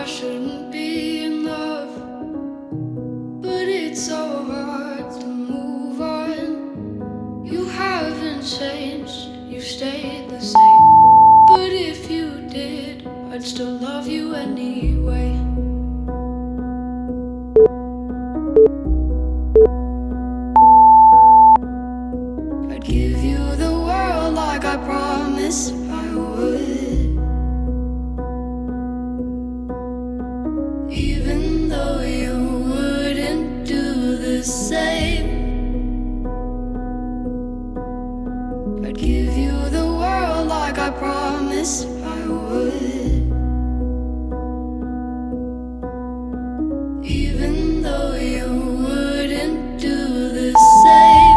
shouldn't be in love, but it's so hard to move on. You haven't changed, you stayed the same. But if you did, I'd still love you anyway. I'd give you the world like I promised I would, even though you wouldn't do the same. I'd give you the world like I promised I would, even though you wouldn't do the same.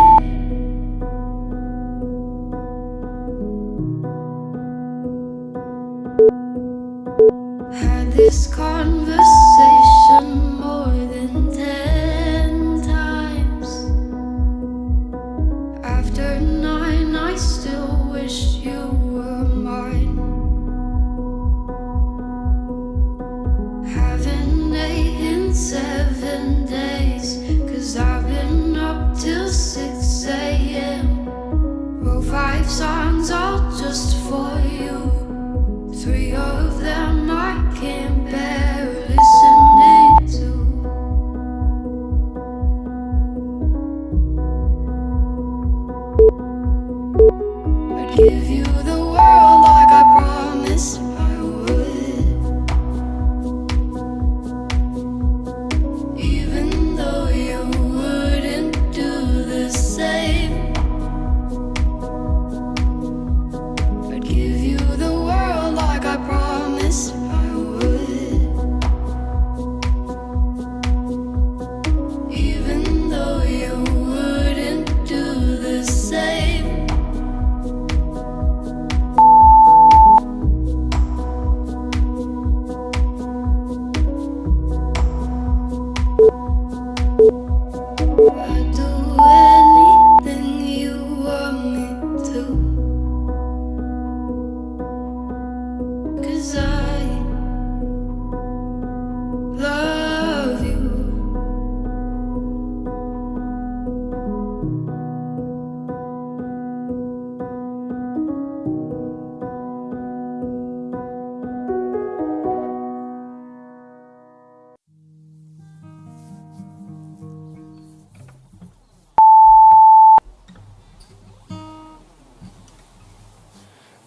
Had this conversation more than 10 times. After 9, I still wish you were mine. Haven't ate in 7 days, 'cause I've been up till 6 a.m. Wrote 5 songs all just for you. 3 of them I can't bear listening to. I'd give you the world like I promised I would, even though you wouldn't do the same. I'd give you the world like I promised I would, even though you wouldn't do the same. I'd do anything you want me to, 'cause I love you.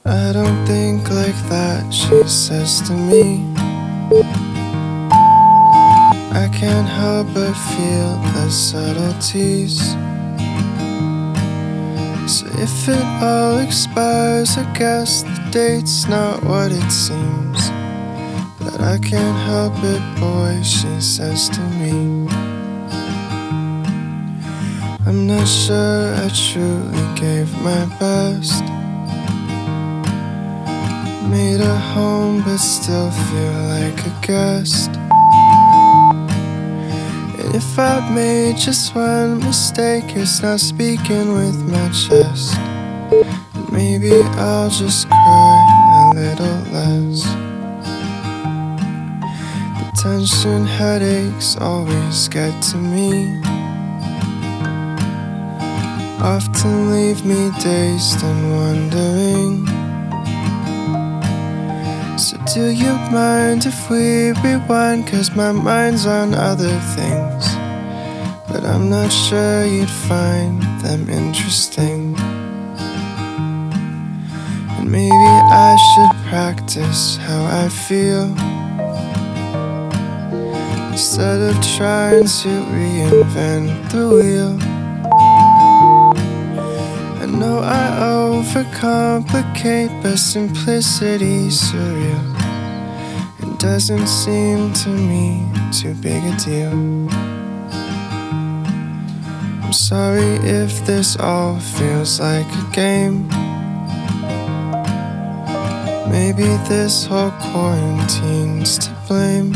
I don't think like that, she says to me. I can't help but feel the subtleties. So if it all expires, I guess the date's not what it seems. But I can't help it, boy, she says to me. I'm not sure I truly gave my best. Made a home but still feel like a guest. And if I've made just one mistake, it's not speaking with my chest. And maybe I'll just cry a little less. The tension, headaches always get to me. Often leave me dazed and wondering. So do you mind if we rewind? 'Cause my mind's on other things, but I'm not sure you'd find them interesting. And maybe I should practice how I feel, instead of trying to reinvent the wheel. I know I overcomplicate, but simplicity's surreal. It doesn't seem to me too big a deal. I'm sorry if this all feels like a game. Maybe this whole quarantine's to blame.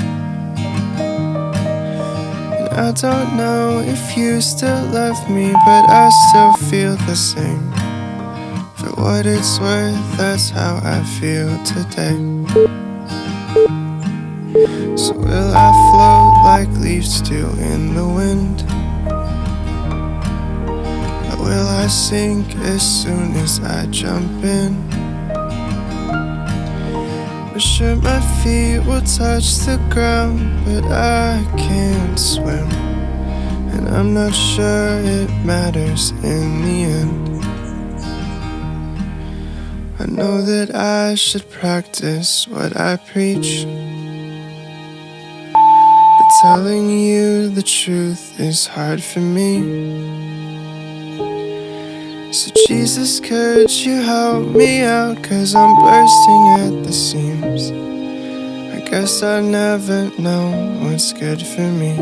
And I don't know if you still love me, but I still feel the same. For what it's worth, that's how I feel today. So will I float like leaves do in the wind? Or will I sink as soon as I jump in? For sure my feet will touch the ground, but I can't swim, and I'm not sure it matters in the end. I know that I should practice what I preach, but telling you the truth is hard for me. So Jesus, could you help me out? 'Cause I'm bursting at the seams. I guess I'll never know what's good for me.